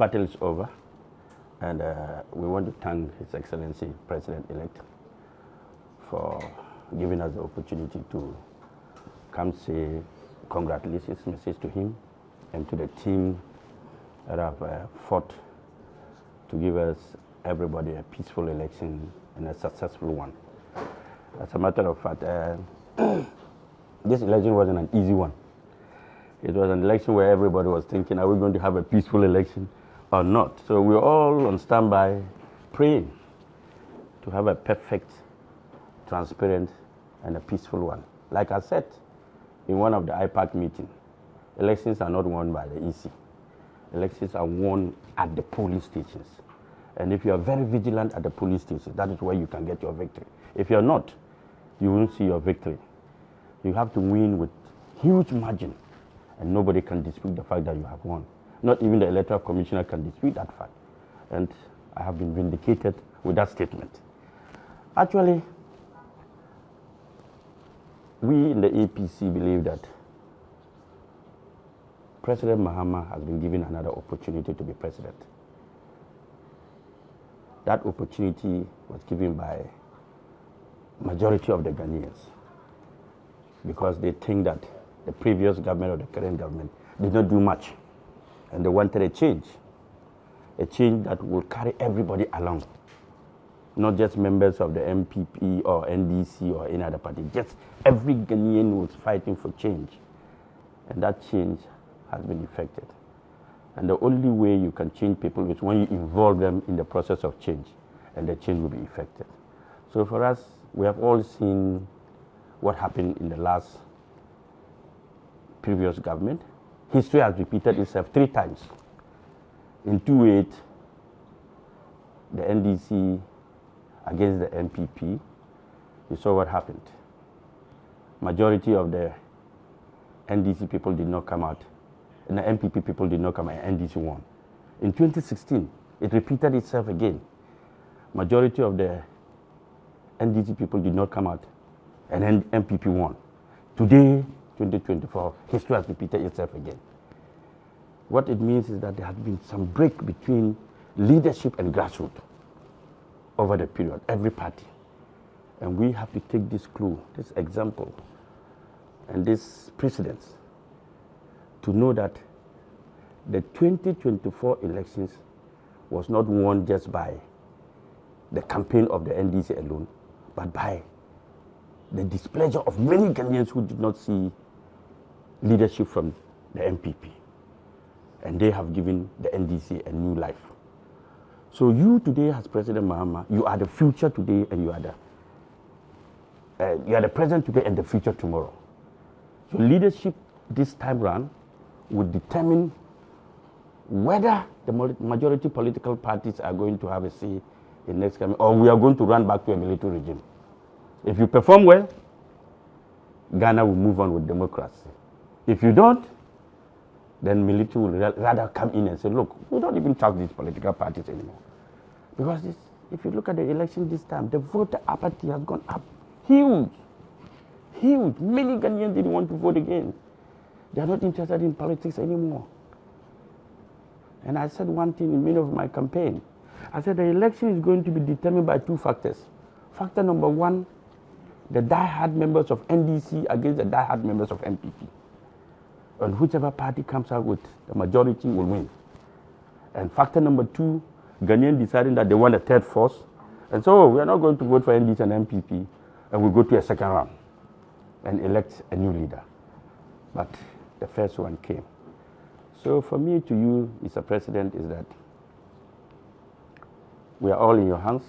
battle is over, and we want to thank His Excellency President-elect for giving us the opportunity to come say congratulations message to him and to the team that have fought to give us, everybody, a peaceful election and a successful one. As a matter of fact, this election wasn't an easy one. It was an election where everybody was thinking, are we going to have a peaceful election or not? So we're all on standby praying to have a perfect, transparent, and a peaceful one. Like I said in one of the IPAC meetings, elections are not won by the EC. Elections are won at the polling stations. And if you are very vigilant at the polling stations, that is where you can get your victory. If you're not, you won't see your victory. You have to win with huge margin, and nobody can dispute the fact that you have won. Not even the Electoral Commissioner can dispute that fact. And I have been vindicated with that statement. Actually, we in the APC believe that President Mahama has been given another opportunity to be president. That opportunity was given by majority of the Ghanaians because they think that the previous government or the current government did not do much, and they wanted a change that will carry everybody along, not just members of the MPP or NDC or any other party, just every Ghanaian was fighting for change, and that change has been effected. And the only way you can change people is when you involve them in the process of change, and the change will be effected. So for us, we have all seen what happened in the last previous government. History has repeated itself 3 times. In 2008, the NDC against the MPP, you saw what happened. Majority of the NDC people did not come out, and the MPP people did not come out, and NDC won. In 2016, it repeated itself again. Majority of the NDC people did not come out, and then MPP won. Today, 2024, history has repeated itself again. What it means is that there has been some break between leadership and grassroots over the period, every party. And we have to take this clue, this example, and this precedence to know that the 2024 elections was not won just by the campaign of the NDC alone, but by the displeasure of many Ghanaians who did not see leadership from the MPP. And they have given the NDC a new life. So you today, as President Mahama, you are the future today, and you are the present today and the future tomorrow. So leadership this time round would determine whether the majority political parties are going to have a say in next coming, or we are going to run back to a military regime. If you perform well, Ghana will move on with democracy. If you don't, then military will rather come in and say, look, we don't even trust these political parties anymore. Because if you look at the election this time, the voter apathy has gone up. Huge. Huge. Many Ghanaians didn't want to vote again. They are not interested in politics anymore. And I said one thing in many of my campaign. I said the election is going to be determined by 2 factors. Factor number 1, the die-hard members of NDC against the die-hard members of MPP. And whichever party comes out with the majority will win. And factor number 2, Ghanaians deciding that they want a third force. And so we are not going to vote for NDC and MPP, and we'll go to a second round and elect a new leader. But the first one came. So for me to you, Mr. President, is that we are all in your hands.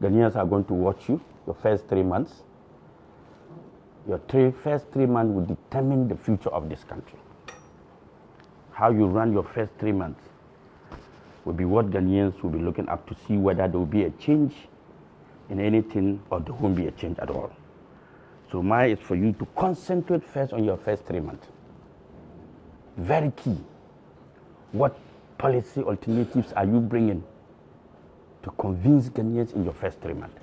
Ghanaians are going to watch you your first 3 months. Your first 3 months will determine the future of this country. How you run your first 3 months will be what Ghanaians will be looking up to see whether there will be a change in anything or there won't be a change at all. So mine is for you to concentrate first on your first 3 months. Very key. What policy alternatives are you bringing to convince Ghanaians in your first 3 months?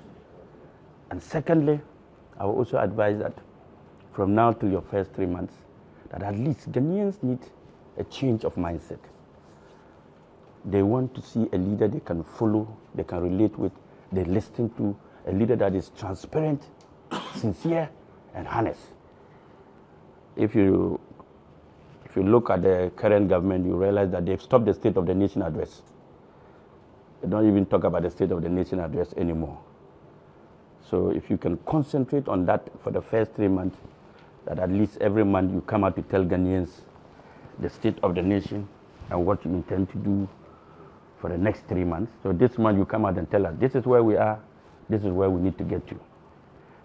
And secondly, I will also advise that from now till your first 3 months, that at least Ghanaians need a change of mindset. They want to see a leader they can follow, they can relate with, they listen to, a leader that is transparent, sincere, and honest. If you look at the current government, you realize that they've stopped the State of the Nation address. They don't even talk about the State of the Nation address anymore. So if you can concentrate on that for the first 3 months, that at least every month you come out to tell Ghanaians the state of the nation and what you intend to do for the next 3 months. So this month you come out and tell us, this is where we are, this is where we need to get to.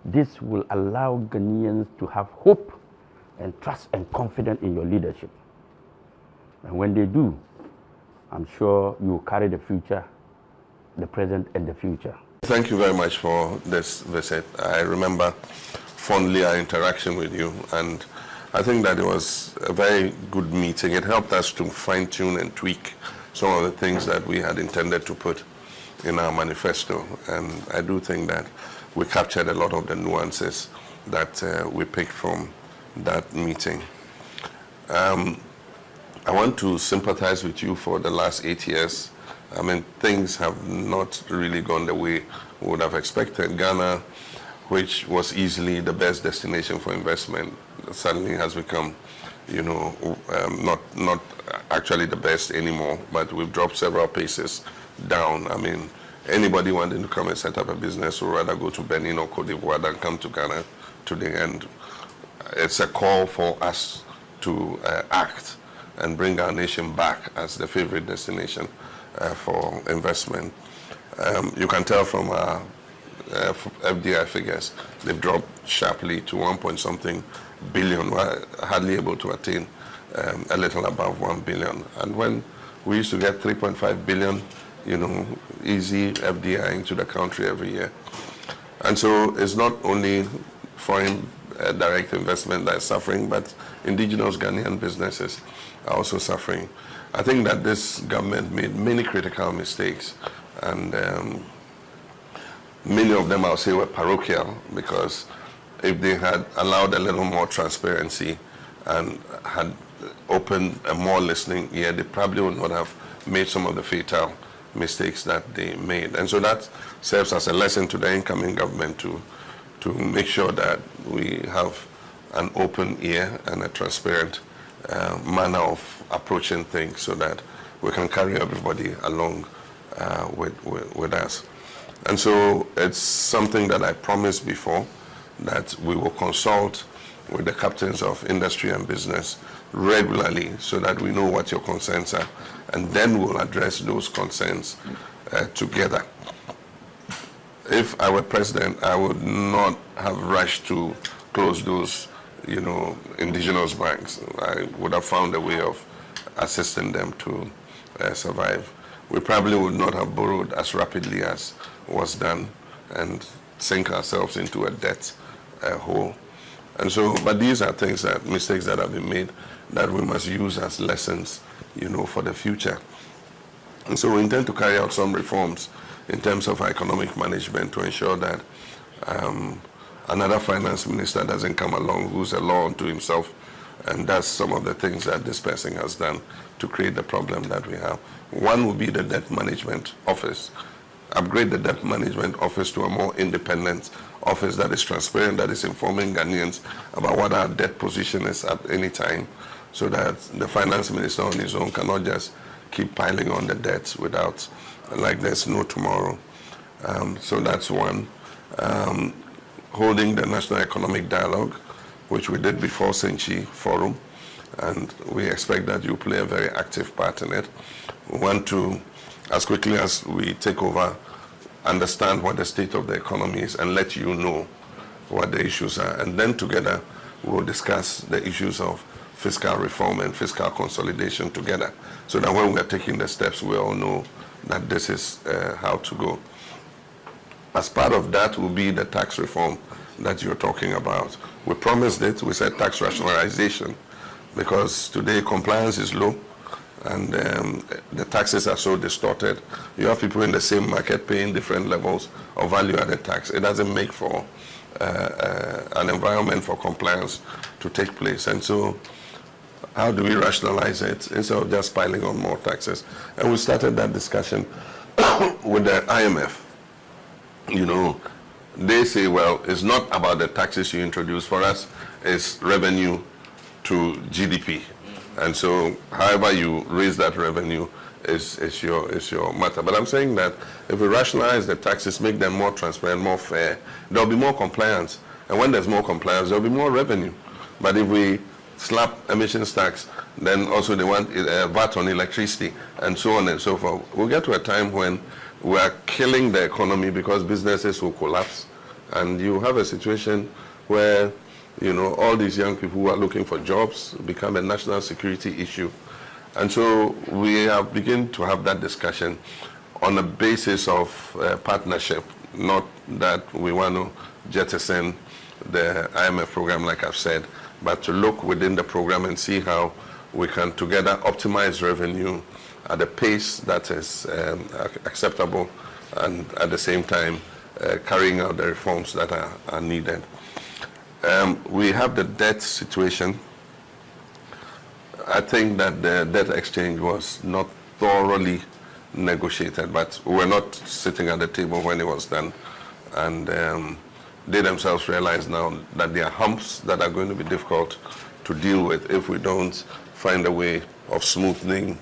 This will allow Ghanaians to have hope and trust and confidence in your leadership. And when they do, I'm sure you will carry the future, the present and the future. Thank you very much for this visit. I remember fondly our interaction with you, and I think that it was a very good meeting. It helped us to fine-tune and tweak some of the things that we had intended to put in our manifesto, and I do think that we captured a lot of the nuances that we picked from that meeting. I want to sympathize with you for the last 8 years. I mean, things have not really gone the way we would have expected. Ghana, which was easily the best destination for investment, suddenly has become, not actually the best anymore, but we've dropped several paces down. I mean, anybody wanting to come and set up a business would rather go to Benin or Cote d'Ivoire than come to Ghana today. And it's a call for us to act and bring our nation back as the favorite destination for investment. You can tell from our FDI figures, they've dropped sharply to 1-point-something billion. We're hardly able to attain a little above 1 billion. And when we used to get 3.5 billion, easy FDI into the country every year. And so it's not only foreign direct investment that is suffering, but indigenous Ghanaian businesses are also suffering. I think that this government made many critical mistakes, and many of them, I'll say, were parochial, because if they had allowed a little more transparency and had opened a more listening ear, they probably would not have made some of the fatal mistakes that they made. And so that serves as a lesson to the incoming government to make sure that we have an open ear and a transparent manner of approaching things, so that we can carry everybody along with us. And so it's something that I promised before, that we will consult with the captains of industry and business regularly, so that we know what your concerns are, and then we'll address those concerns together. If I were president, I would not have rushed to close those indigenous banks. I would have found a way of assisting them to survive. We probably would not have borrowed as rapidly as was done and sink ourselves into a debt hole. And so, but these are mistakes that have been made that we must use as lessons, for the future. And so we intend to carry out some reforms in terms of economic management to ensure that another finance minister doesn't come along who's a law unto himself and does some of the things that this person has done to create the problem that we have. One will be the debt management office. Upgrade the debt management office to a more independent office that is transparent, that is informing Ghanaians about what our debt position is at any time, so that the finance minister on his own cannot just keep piling on the debts without, like there's no tomorrow. So that's one. Holding the National Economic Dialogue, which we did before Senchi Forum, and we expect that you play a very active part in it. We want to, as quickly as we take over, understand what the state of the economy is and let you know what the issues are. And then together we'll discuss the issues of fiscal reform and fiscal consolidation together, so that when we're taking the steps, we all know that this is how to go. As part of that will be the tax reform that you're talking about. We promised it. We said tax rationalization, because today compliance is low and the taxes are so distorted. You have people in the same market paying different levels of value-added tax. It doesn't make for an environment for compliance to take place. And so How do we rationalize it instead of just piling on more taxes? And we started that discussion with the IMF. You know, they say, well, it's not about the taxes you introduce for us, it's revenue to GDP. And so however you raise that revenue is your matter. But I'm saying that if we rationalize the taxes, make them more transparent, more fair, there'll be more compliance. And when there's more compliance, there'll be more revenue. But if we slap emissions tax, then also they want VAT on electricity, and so on and so forth. We'll get to a time when we are killing the economy because businesses will collapse, and you have a situation where, you know, all these young people who are looking for jobs become a national security issue. And so we have begun to have that discussion on the basis of partnership, not that we want to jettison the IMF program, like I've said, but to look within the program and see how we can together optimize revenue at a pace that is acceptable, and at the same time carrying out the reforms that are needed. We have the debt situation. I think that the debt exchange was not thoroughly negotiated, but we were not sitting at the table when it was done. And they themselves realize now that there are humps that are going to be difficult to deal with if we don't find a way of smoothing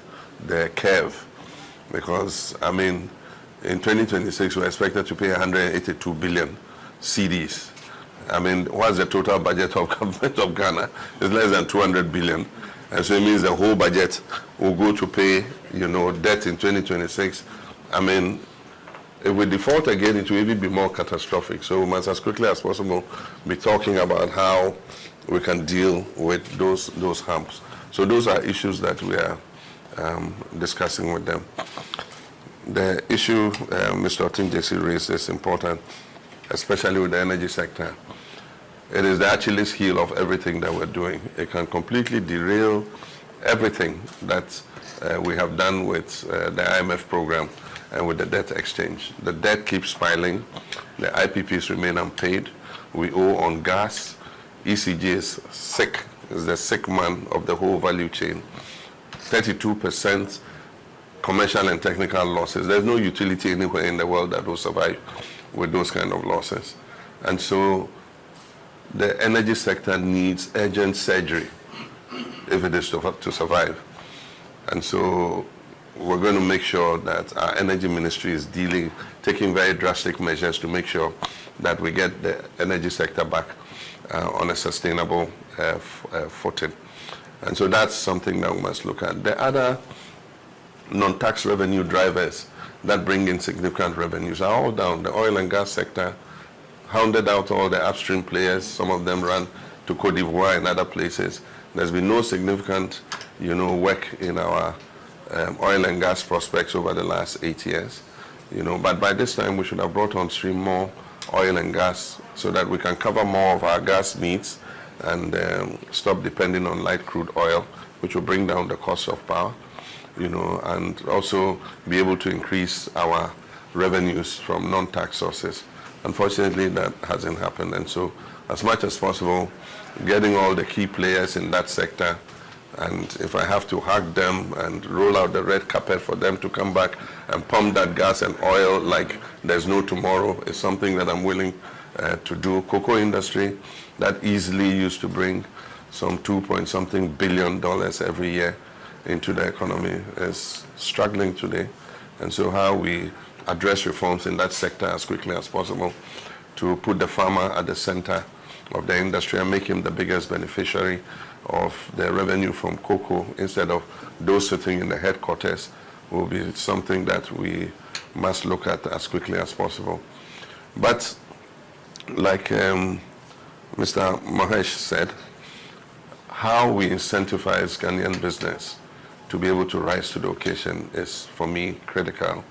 the curve. Because, I mean, in 2026, we're expected to pay 182 billion CDs. I mean, what's the total budget of government of Ghana? It's less than 200 billion. And so it means the whole budget will go to pay, you know, debt in 2026. I mean, if we default again, it will even be more catastrophic. So we must, as quickly as possible, be talking about how we can deal with those humps. So those are issues that we are discussing with them. The issue Mr. Otinjesi raised is important, especially with the energy sector. It is the Achilles heel of everything that we're doing. It can completely derail everything that we have done with the IMF program and with the debt exchange. The debt keeps piling. The IPPs remain unpaid. We owe on gas. ECG is sick, is the sick man of the whole value chain. 32% commercial and technical losses. There's no utility anywhere in the world that will survive with those kind of losses. And so the energy sector needs urgent surgery if it is to survive. And so we're going to make sure that our energy ministry is taking very drastic measures to make sure that we get the energy sector back on a sustainable footing. And so that's something that we must look at. The other non-tax revenue drivers that bring in significant revenues are all down. The oil and gas sector hounded out all the upstream players. Some of them ran to Cote d'Ivoire and other places. There's been no significant, you know, work in our oil and gas prospects over the last 8 years. You know, but by this time we should have brought on stream more oil and gas so that we can cover more of our gas needs and stop depending on light crude oil, which will bring down the cost of power, you know, and also be able to increase our revenues from non-tax sources. Unfortunately, that hasn't happened. And so as much as possible, getting all the key players in that sector, and if I have to hug them and roll out the red carpet for them to come back and pump that gas and oil like there's no tomorrow, is something that I'm willing to do. Cocoa industry that easily used to bring some $2-point-something billion every year into the economy is struggling today. And so how we address reforms in that sector as quickly as possible to put the farmer at the center of the industry and make him the biggest beneficiary of the revenue from cocoa instead of those sitting in the headquarters will be something that we must look at as quickly as possible. But like Mr. Mahesh said, how we incentivize Ghanaian business to be able to rise to the occasion is, for me, critical.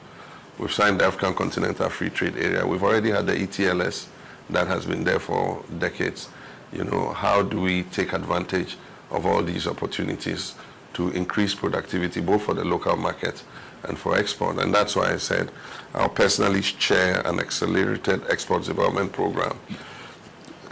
We've signed the African Continental Free Trade Area. We've already had the ETLS that has been there for decades. You know, how do we take advantage of all these opportunities to increase productivity, both for the local market and for export? And that's why I said I'll personally chair an accelerated export development program.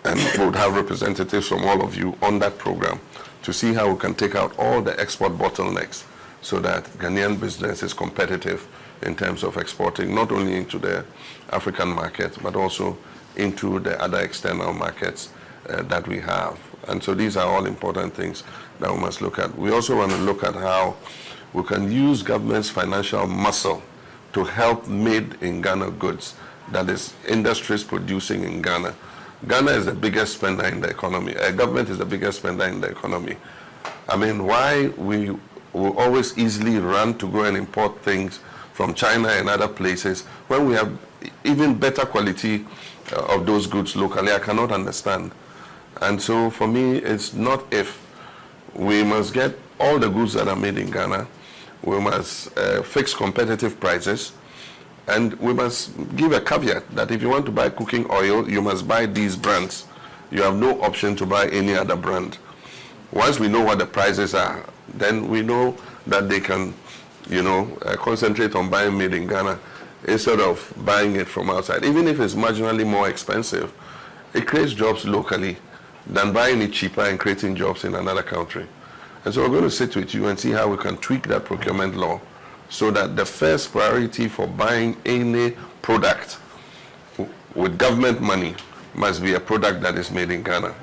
And we'll have representatives from all of you on that program to see how we can take out all the export bottlenecks so that Ghanaian business is competitive in terms of exporting, not only into the African market, but also into the other external markets that we have. And so these are all important things that we must look at. We also want to look at how we can use government's financial muscle to help made in Ghana goods, that is, industries producing in Ghana. Ghana is the biggest spender in the economy. Government is the biggest spender in the economy. I mean, why we will always easily run to go and import things from China and other places when we have even better quality of those goods locally, I cannot understand. And so for me, it's not if. We must get all the goods that are made in Ghana. We must fix competitive prices. And we must give a caveat that if you want to buy cooking oil, you must buy these brands. You have no option to buy any other brand. Once we know what the prices are, then we know that they can, concentrate on buying made in Ghana instead of buying it from outside. Even if it's marginally more expensive, it creates jobs locally than buying it cheaper and creating jobs in another country. And so we're going to sit with you and see how we can tweak that procurement law so that the first priority for buying any product with government money must be a product that is made in Ghana.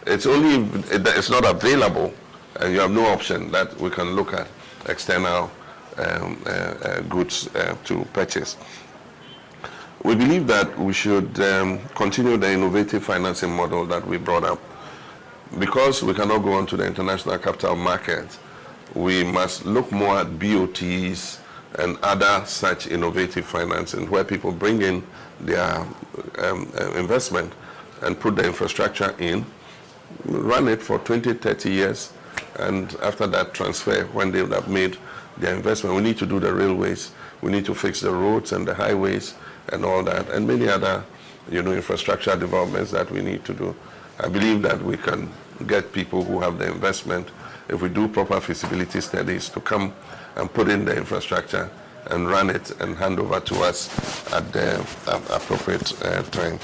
It's only if it's not available and you have no option that we can look at external goods to purchase. We believe that we should continue the innovative financing model that we brought up. Because we cannot go on to the international capital market, we must look more at BOTs and other such innovative financing where people bring in their investment and put the infrastructure in, run it for 20, 30 years, and after that transfer when they would have made their investment. We need to do the railways, we need to fix the roads and the highways and all that, and many other infrastructure developments that we need to do. I believe that we can get people who have the investment, if we do proper feasibility studies, to come and put in the infrastructure and run it and hand over to us at the appropriate time.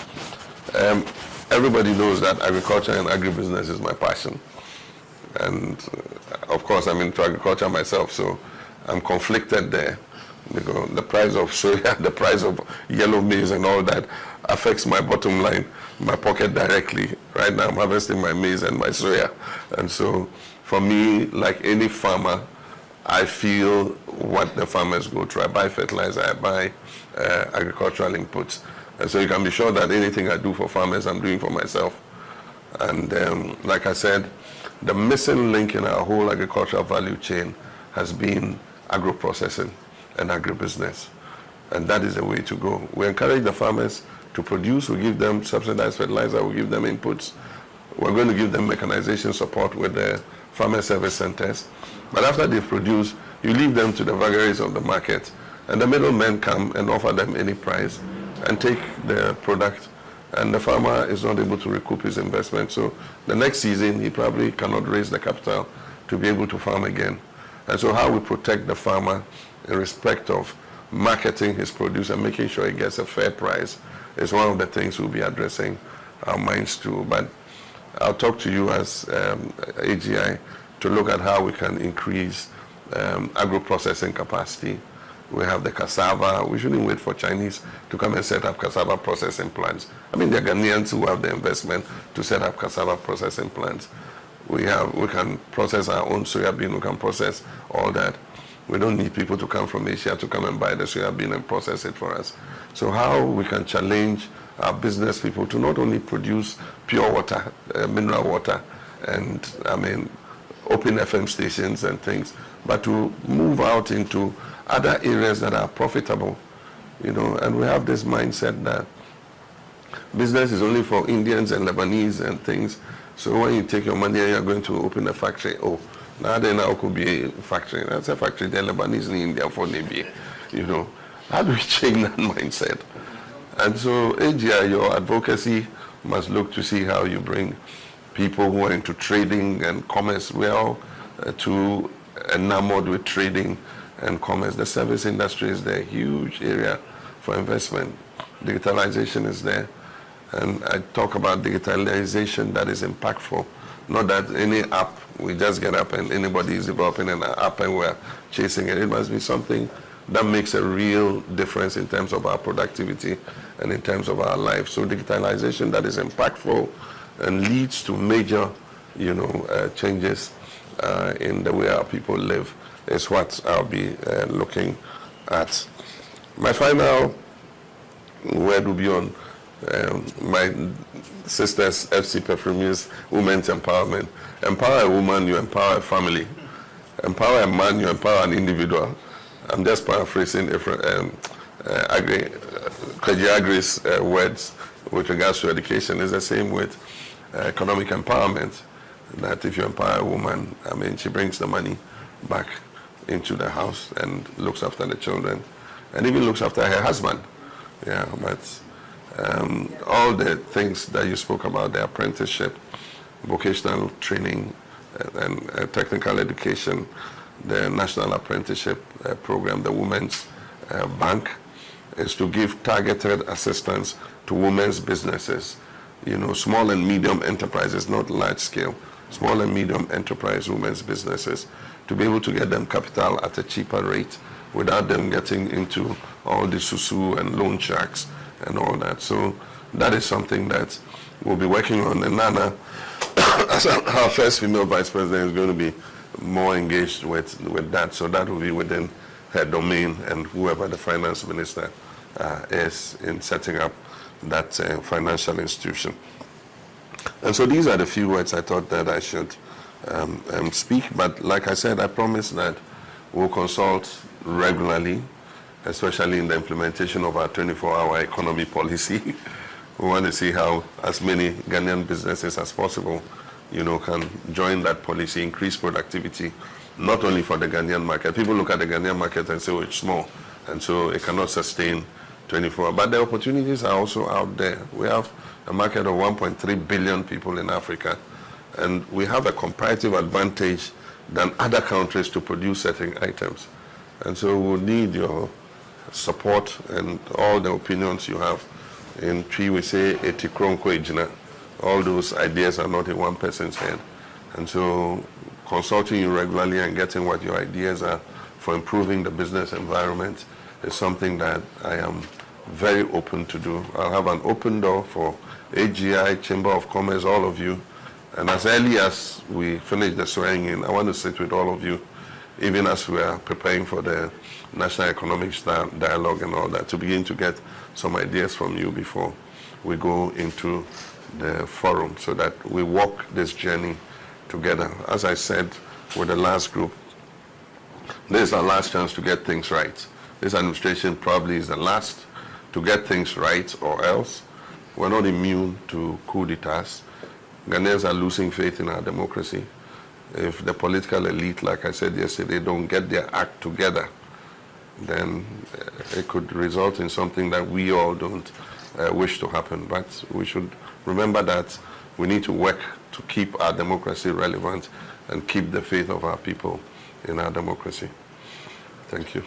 Everybody knows that agriculture and agribusiness is my passion. And of course, I'm into agriculture myself, so I'm conflicted there. Because the price of soya, the price of yellow maize and all that affects my bottom line, my pocket directly. Right now I'm harvesting my maize and my soya. And so for me, like any farmer, I feel what the farmers go through. I buy fertilizer, I buy agricultural inputs. And so you can be sure that anything I do for farmers, I'm doing for myself. And like I said, the missing link in our whole agricultural value chain has been agro-processing and agribusiness. And that is the way to go. We encourage the farmers to produce, we give them subsidized fertilizer, we give them inputs. We're going to give them mechanization support with the farmer service centers. But after they've produced, you leave them to the vagaries of the market, and the middlemen come and offer them any price and take the product, and the farmer is not able to recoup his investment. So the next season, he probably cannot raise the capital to be able to farm again. And so how we protect the farmer in respect of marketing his produce and making sure he gets a fair price is one of the things we'll be addressing our minds to. But I'll talk to you as AGI to look at how we can increase agro-processing capacity. We have the cassava. We shouldn't wait for Chinese to come and set up cassava processing plants. I mean, there are Ghanaians who have the investment to set up cassava processing plants. We can process our own soybean. We can process all that. We don't need people to come from Asia to come and buy the soybean and process it for us. So how we can challenge our business people to not only produce pure water, mineral water, and open FM stations and things, but to move out into other areas that are profitable, and we have this mindset that business is only for Indians and Lebanese and things. So when you take your money and you're going to open a factory, now could be a factory. That's a factory, the Lebanese in India for Libya, How do we change that mindset? And so AGI, your advocacy must look to see how you bring people who are into trading and commerce. We are all too enamored with trading and commerce. The service industry is there, huge area for investment. Digitalization is there. And I talk about digitalization that is impactful. Not that any app, we just get up and anybody is developing an app and we're chasing it. It must be something that makes a real difference in terms of our productivity and in terms of our life. So digitalization that is impactful and leads to major, changes in the way our people live is what I'll be looking at. My final word will be on my sister's FC Perfume's Women's Empowerment. Empower a woman, you empower a family. Empower a man, you empower an individual. I'm just paraphrasing Kweji Agri's words with regards to education. It's the same with economic empowerment, that if you empower a woman, she brings the money back into the house and looks after the children and even looks after her husband. Yeah, but all the things that you spoke about, the apprenticeship, vocational training, and technical education, the National Apprenticeship Program, the Women's Bank, is to give targeted assistance to women's businesses, small and medium enterprises, not large scale, small and medium enterprise women's businesses, to be able to get them capital at a cheaper rate without them getting into all the susu and loan sharks and all that. So that is something that we'll be working on. And Nana, as our first female vice president, is going to be more engaged with that. So that will be within her domain and whoever the finance minister is in setting up that financial institution. And so these are the few words I thought that I should speak. But like I said, I promise that we'll consult regularly, especially in the implementation of our 24-hour economy policy. We want to see how as many Ghanaian businesses as possible, can join that policy, increase productivity, not only for the Ghanaian market. People look at the Ghanaian market and say, oh, it's small, and so it cannot sustain 24. But the opportunities are also out there. We have a market of 1.3 billion people in Africa, and we have a comparative advantage than other countries to produce certain items. And so we'll need your support and all the opinions you have. In Twi, we say, all those ideas are not in one person's head. And so consulting you regularly and getting what your ideas are for improving the business environment is something that I am very open to do. I'll have an open door for AGI, Chamber of Commerce, all of you. And as early as we finish the swearing in, I want to sit with all of you, even as we are preparing for the National Economic Dialogue and all that, to begin to get some ideas from you before we go into the forum, so that we walk this journey together. As I said with the last group, this is our last chance to get things right. This administration probably is the last to get things right, or else we're not immune to coup d'etats. Ghanaians are losing faith in our democracy. If the political elite, like I said yesterday, don't get their act together, then it could result in something that we all don't wish to happen. But we should remember that we need to work to keep our democracy relevant and keep the faith of our people in our democracy. Thank you.